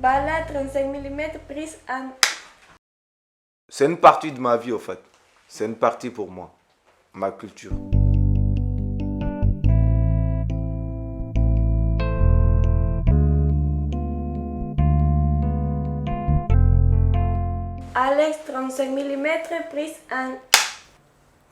Bala 35 mm prise en... C'est une partie de ma vie, au fait. C'est une partie pour moi, ma culture. Alex 35 mm prise en...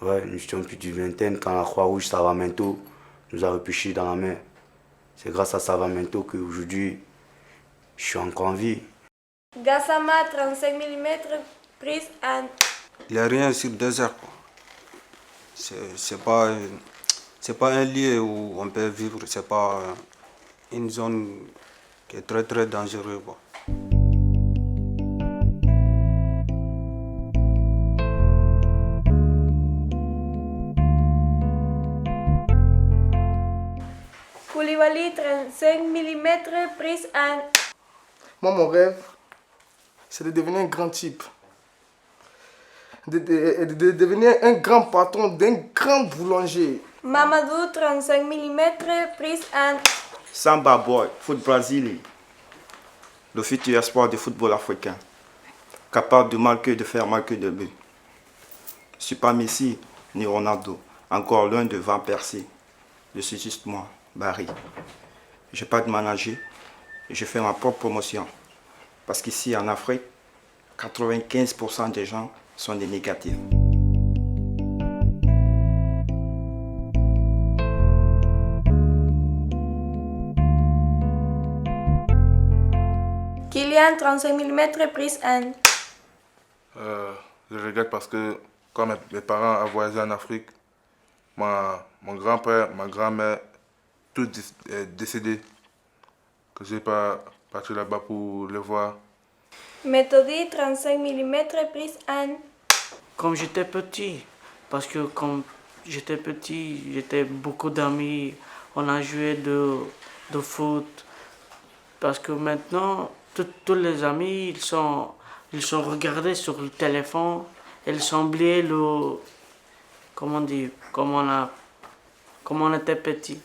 Ouais, nous étions plus d'une vingtaine quand la Croix-Rouge Savamento nous a repêchés dans la mer. C'est grâce à Savamento qu'aujourd'hui, je suis encore en vie. Gassama 35 mm prise en... Il n'y a rien sur le désert, quoi. C'est pas un lieu où on peut vivre, c'est pas une zone qui est très très dangereuse, quoi. Koulibaly 35 mm prise en... Moi, mon rêve, c'est de devenir un grand type. De devenir un grand patron d'un grand boulanger. Mamadou 35 mm prise en... Samba Boy, foot brésilien. Le futur espoir du football africain. Capable de marquer, de faire marquer de buts. Je ne suis pas Messi ni Ronaldo. Encore loin de Van Persie. Je suis juste moi, Barry. Je n'ai pas de manager. Je fais ma propre promotion. Parce qu'ici en Afrique, 95% des gens sont des négatifs. Kylian 35 mm prise en... Je regrette parce que quand mes parents ont voyagé en Afrique, mon grand-père, ma grand-mère, tous décédés. Que je n'ai pas parti là-bas pour les voir. Méthode 35 mm prise en... Comme j'étais petit, parce que quand j'étais petit, j'étais beaucoup d'amis, on a joué de foot. Parce que maintenant, tous les amis, ils sont regardés sur le téléphone, ils ont oublié comment on était petit.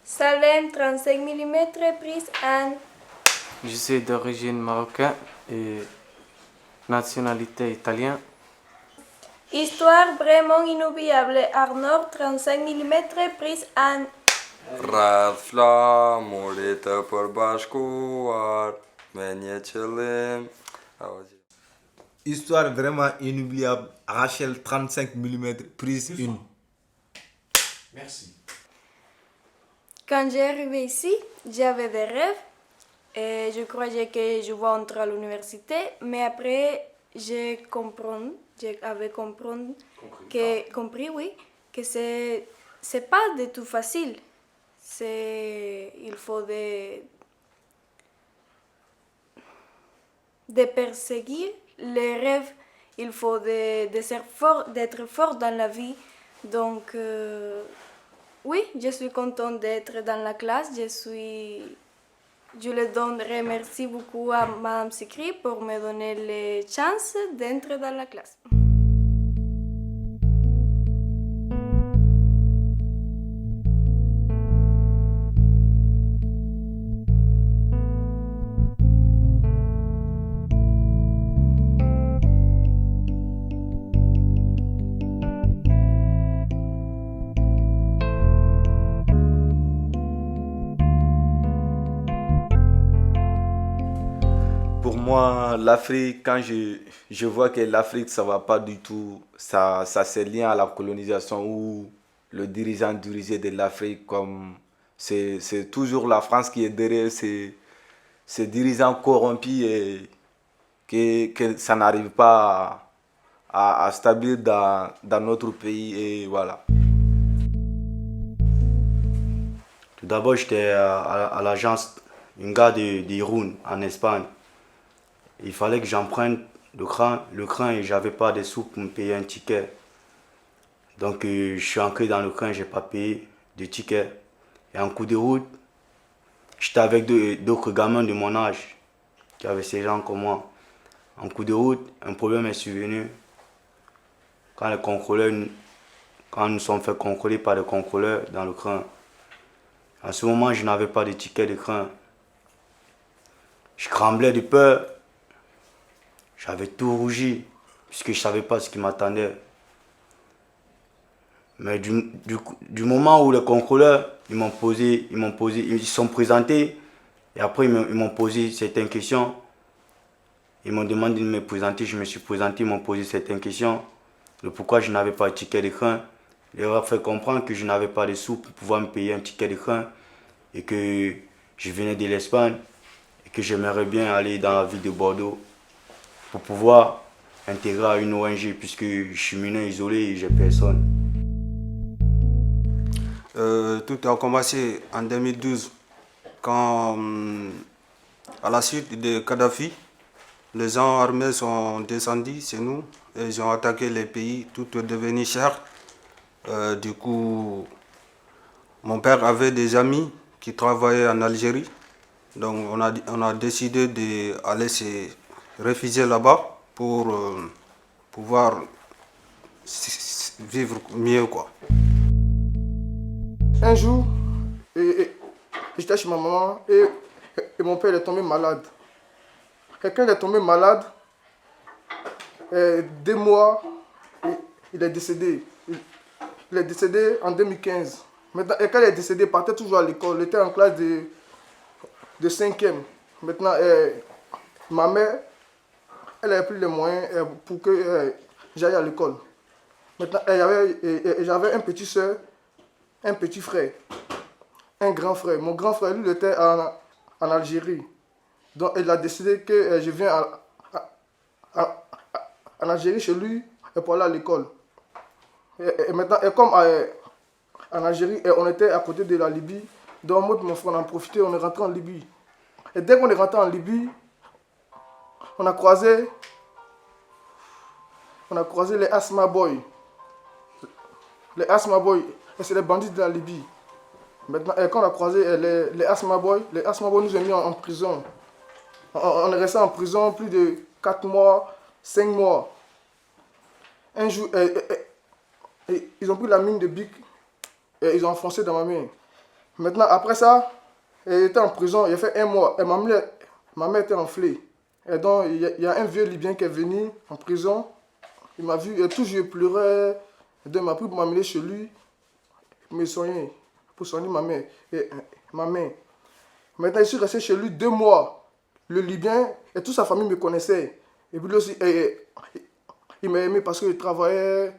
Salem 35 mm prise en... Je suis d'origine marocaine et nationalité italienne. Histoire vraiment inoubliable. Arnaud 35 mm prise en... Rafla, Morita Porbashkouar, Menyetchelim. Histoire vraiment inoubliable. Rachel 35 mm prise 1. Merci. Quand j'ai arrivé ici, j'avais des rêves et je croyais que je vais entrer à l'université, mais après j'avais compris que c'est pas du tout facile. Il faut de perséguir les rêves, il faut d'être fort dans la vie. Donc, oui, je suis contente d'être dans la classe. Je le remercie beaucoup à Mme Sikri pour me donner les chances d'entrer dans la classe. Pour moi, l'Afrique, quand je vois que l'Afrique, ça ne va pas du tout, ça c'est lié à la colonisation où le dirigeant dirigeait de l'Afrique comme c'est toujours la France qui est derrière ces dirigeants corrompus et que ça n'arrive pas à stabiliser dans notre pays et voilà. Tout d'abord, j'étais à l'agence, une gare d'Irun en Espagne. Il fallait que j'emprunte le train et j'avais pas de sous pour me payer un ticket. Donc je suis entré dans le train, j'ai pas payé de ticket. Et en cours de route, j'étais avec d'autres gamins de mon âge qui avaient ces gens comme moi. En cours de route, un problème est survenu. Quand nous sommes fait contrôler par les contrôleurs dans le train. À ce moment, je n'avais pas de ticket de train. Je tremblais de peur. J'avais tout rougi, puisque je ne savais pas ce qui m'attendait. Mais du moment où les contrôleurs ils se sont présentés, et après ils m'ont posé certaines questions. Ils m'ont demandé de me présenter, je me suis présenté, ils m'ont posé certaines questions. De pourquoi je n'avais pas de ticket de train. Ils leur ont fait comprendre que je n'avais pas de sous pour pouvoir me payer un ticket de train. Et que je venais de l'Espagne. Et que j'aimerais bien aller dans la ville de Bordeaux pour pouvoir intégrer à une ONG, puisque je suis mineur isolé et j'ai personne. Tout a commencé en 2012 quand, à la suite de Kadhafi, les gens armés sont descendus chez nous et ils ont attaqué les pays, tout est devenu cher. Du coup, mon père avait des amis qui travaillaient en Algérie, donc on a décidé d'aller se réfugier là-bas pour pouvoir vivre mieux, quoi. Un jour, j'étais chez ma maman et mon père est tombé malade. Et quand il est tombé malade, 2 mois, il est décédé. Il est décédé en 2015. Maintenant, et quand il est décédé, il partait toujours à l'école. Il était en classe de 5e. Maintenant, ma mère, elle n'avait plus les moyens pour que j'aille à l'école. Maintenant, j'avais un petit soeur, un petit frère, un grand frère. Mon grand frère, lui, il était en Algérie. Donc, il a décidé que je viens en Algérie chez lui pour aller à l'école. Et maintenant, comme en Algérie, on était à côté de la Libye, donc moi et mon frère, on en a profité, on est rentré en Libye. Et dès qu'on est rentré en Libye, on a croisé les Asma Boys. Les Asma Boys, c'est les bandits de la Libye. Maintenant, quand on a croisé les Asma Boys nous ont mis en prison. On est resté en prison plus de 4 mois, 5 mois. Un jour, ils ont pris la mine de Bic et ils ont enfoncé dans ma main. Maintenant, après ça, il était en prison, il a fait 1 mois. Et ma mère était enflée. Et donc, il y a un vieux Libyen qui est venu en prison. Il m'a vu, et tout, je pleurais. Et donc, il m'a pris pour m'amener chez lui, pour me soigner, pour soigner ma main. Maintenant, je suis resté chez lui 2 mois. Le Libyen et toute sa famille me connaissaient. Et puis lui aussi, il m'a aimé parce qu'il travaillait,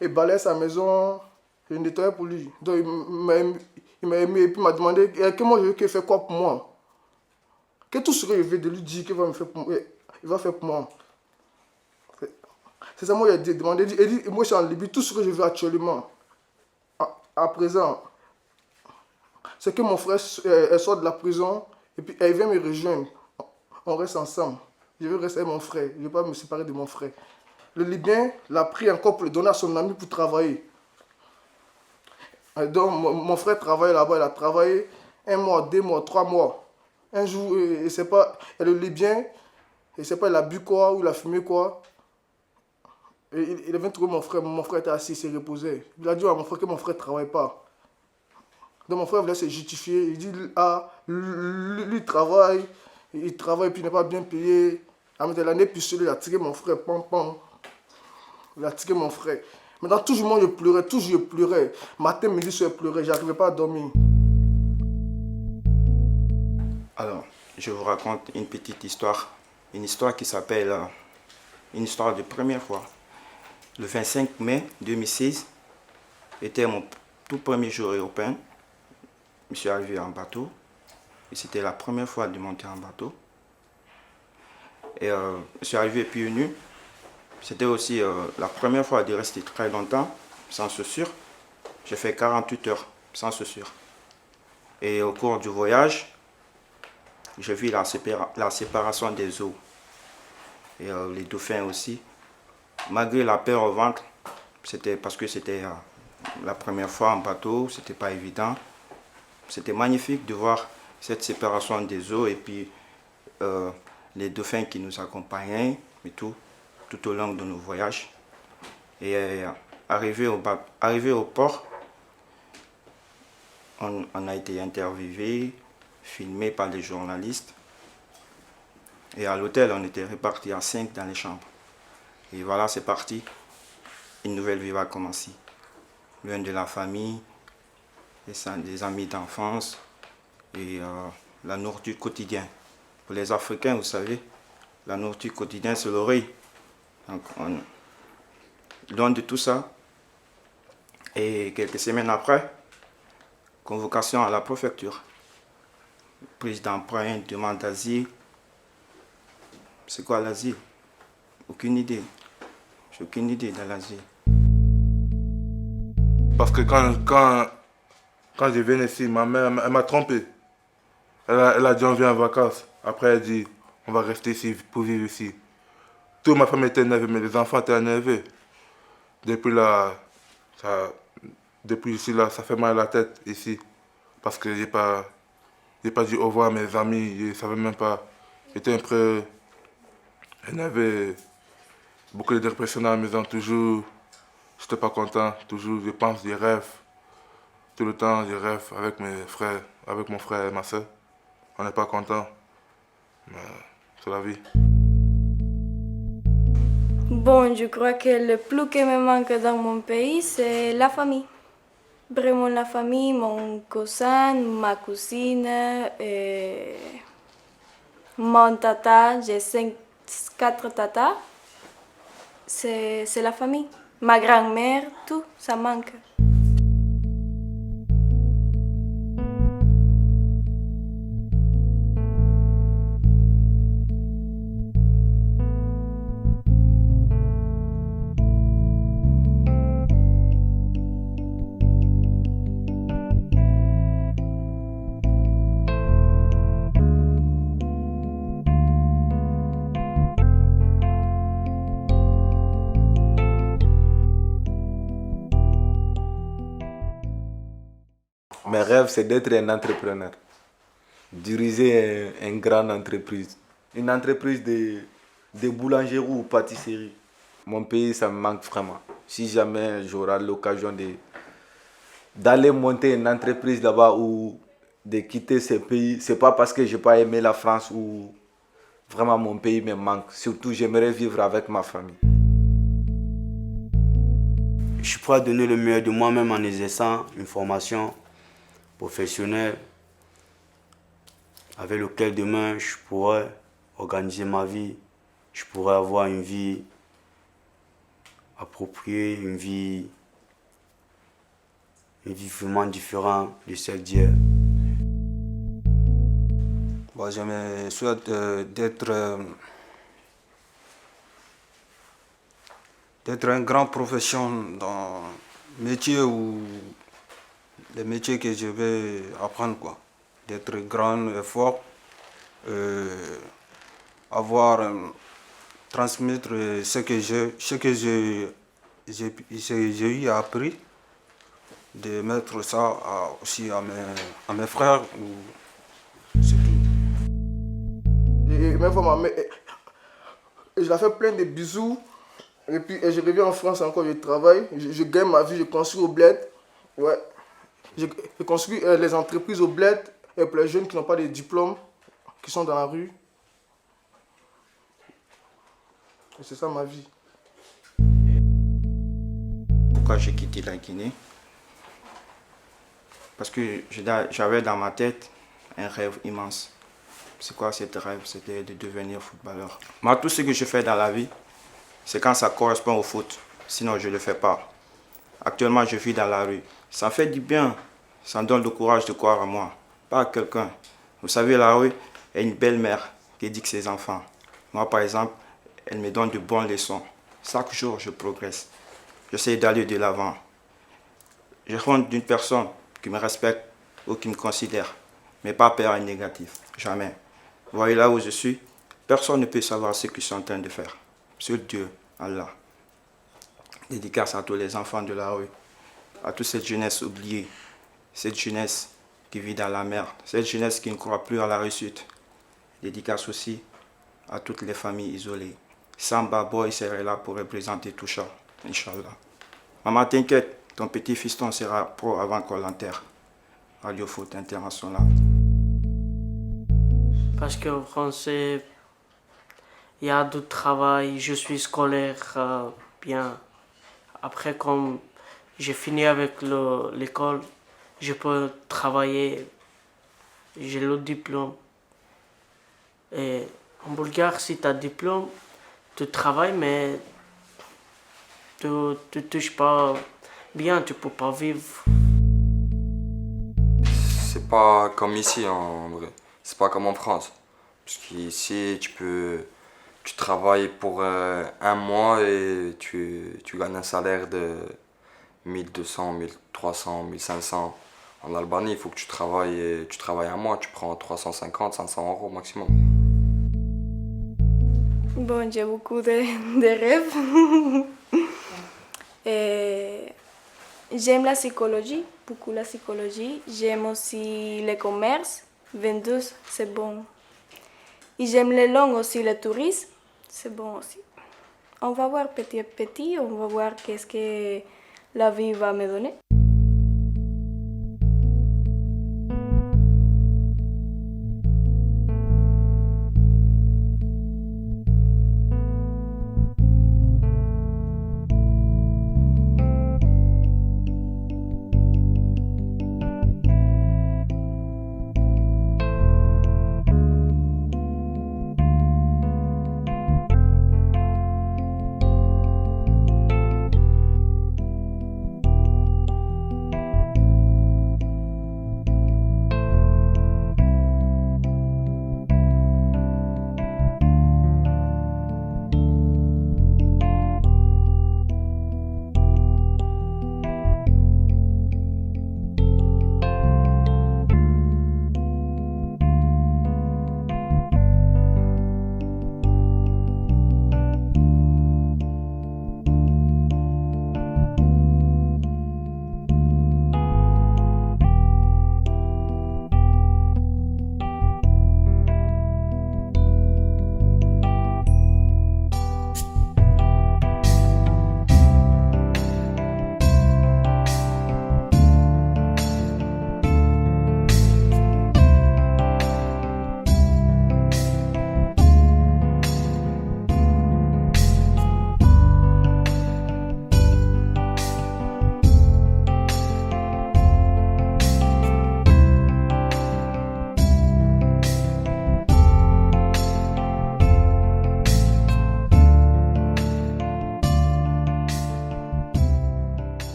il balayait sa maison, il nettoyait pour lui. Donc il m'a aimé et puis il m'a demandé que moi je veux faire quoi pour moi. Que tout ce que je veux de lui dire qu'il va me faire pour moi, il va faire pour moi. C'est ça, moi il a demandé, il dit, moi je suis en Libye, tout ce que je veux actuellement, à présent, c'est que mon frère sort de la prison. Et puis elle vient me rejoindre. On reste ensemble. Je veux rester avec mon frère. Je ne veux pas me séparer de mon frère. Le Libyen l'a pris encore pour le donner à son ami pour travailler. Et donc mon frère travaille là-bas. Il a travaillé 1 mois, 2 mois, 3 mois. Un jour, il ne sait pas. Et le Libyen, il ne sait pas, il a bu quoi ou il a fumé quoi. Et il vient trouver mon frère. Mon frère était assis, il s'est reposé. Il a dit à mon frère que mon frère ne travaille pas. Donc mon frère voulait se justifier, il dit lui il travaille puis il n'est pas bien payé. L'année puis il a tiré mon frère, il a tiré mon frère. Maintenant toujours je pleurais, matin, midi, soir je pleurais, j'arrivais pas à dormir. Alors, je vous raconte une petite histoire, une histoire qui s'appelle une histoire de première fois. Le 25 mai 2016 était mon tout premier jour européen. Je suis arrivé en bateau et c'était la première fois de monter en bateau. Et je suis arrivé pieds nus. C'était aussi la première fois de rester très longtemps sans chaussures. J'ai fait 48 heures sans chaussures. Et au cours du voyage, j'ai vu la séparation des eaux et les dauphins aussi. Malgré la peur au ventre, c'était parce que c'était la première fois en bateau, c'était pas évident. C'était magnifique de voir cette séparation des eaux et puis les dauphins qui nous accompagnaient et tout au long de nos voyages. Et arrivé au port, on a été interviewé, filmé par les journalistes. Et à l'hôtel, on était répartis à 5 dans les chambres. Et voilà, c'est parti. Une nouvelle vie va commencer. Loin de la famille, des amis d'enfance et la nourriture quotidienne. Pour les Africains, vous savez, la nourriture quotidienne, c'est le riz. Donc, loin de tout ça. Et quelques semaines après, convocation à la préfecture. Prise d'emprunt, demande d'asile. C'est quoi l'asile? Aucune idée. J'ai aucune idée de l'asile. Parce que quand je viens ici, ma mère elle m'a trompé. Elle a dit on vient en vacances. Après elle dit on va rester ici pour vivre ici. Toute ma famille était énervée, mais les enfants étaient énervés. Depuis là, depuis ici là, ça fait mal à la tête ici. Parce que j'ai pas dit au revoir à mes amis, je ne savais même pas. J'étais un peu énervé, beaucoup de dépression à la maison, toujours. J'étais pas content, toujours je pense, je rêve. Tout le temps, je rêve avec mes frères, avec mon frère et ma soeur. On n'est pas content, mais c'est la vie. Bon, je crois que le plus qui me manque dans mon pays, c'est la famille. Vraiment la famille, mon cousin, ma cousine, mon tata, j'ai 4 tatas. C'est la famille. Ma grand-mère, tout, ça manque. Mes rêves, c'est d'être un entrepreneur. Diriger une grande entreprise. Une entreprise de boulangerie ou pâtisserie. Mon pays, ça me manque vraiment. Si jamais j'aurai l'occasion d'aller monter une entreprise là-bas ou de quitter ce pays, c'est pas parce que je n'ai pas aimé la France ou vraiment mon pays me manque. Surtout, j'aimerais vivre avec ma famille. Je suis prêt à donner le meilleur de moi-même en exerçant une formation professionnelle avec lequel demain je pourrais organiser ma vie, je pourrais avoir une vie appropriée, une vie vraiment différente de celle d'hier. Bon, je me souhaite d'être un grand professionnel dans le métier ou les métiers que je vais apprendre, quoi. D'être grand et fort, transmettre ce que j'ai eu appris, de mettre ça aussi à mes frères. C'est tout. Et même ma mère, je la fais plein de bisous. Et puis je reviens en France encore, je travaille, je gagne ma vie, je construis au bled. Ouais. Je construis les entreprises au bled et pour les jeunes qui n'ont pas de diplôme, qui sont dans la rue. Et c'est ça ma vie. Pourquoi j'ai quitté la Guinée? Parce que j'avais dans ma tête un rêve immense. C'est quoi cet rêve? C'était de devenir footballeur. Moi, tout ce que je fais dans la vie, c'est quand ça correspond au foot. Sinon, je ne le fais pas. Actuellement, je vis dans la rue. Ça fait du bien. Ça me donne le courage de croire en moi. Pas à quelqu'un. Vous savez, la rue est une belle mère qui éduque ses enfants. Moi, par exemple, elle me donne de bonnes leçons. Chaque jour, je progresse. J'essaie d'aller de l'avant. Je rentre d'une personne qui me respecte ou qui me considère, mais pas peur et négatif. Jamais. Vous voyez là où je suis, personne ne peut savoir ce que je suis en train de faire. Seul Dieu, Allah. Dédicace à tous les enfants de la rue, à toute cette jeunesse oubliée, cette jeunesse qui vit dans la merde, cette jeunesse qui ne croit plus à la réussite. Dédicace aussi à toutes les familles isolées. Samba Boy serait là pour représenter tout ça, Inch'Allah. Maman, t'inquiète, ton petit fiston sera pro avant qu'on l'enterre. Radio Foot International. Parce qu'en français, il y a du travail, je suis scolaire bien. Après, comme j'ai fini avec l'école, je peux travailler, j'ai le diplôme. Et en Bulgarie, si tu as diplôme, tu travailles, mais tu ne touches pas bien, tu ne peux pas vivre. C'est pas comme ici en vrai, c'est pas comme en France. Parce qu'ici, tu travailles pour un mois et tu gagnes un salaire de 1200, 1300, 1500. En Albanie, il faut que tu travailles un mois, tu prends 350, 500 euros maximum. Bon, j'ai beaucoup de rêves. Et j'aime la psychologie, beaucoup la psychologie. J'aime aussi le commerce, vendeuse, c'est bon. Et j'aime les langues aussi, le tourisme, c'est bon aussi. On va voir petit à petit, on va voir qu'est-ce que la vie va me donner.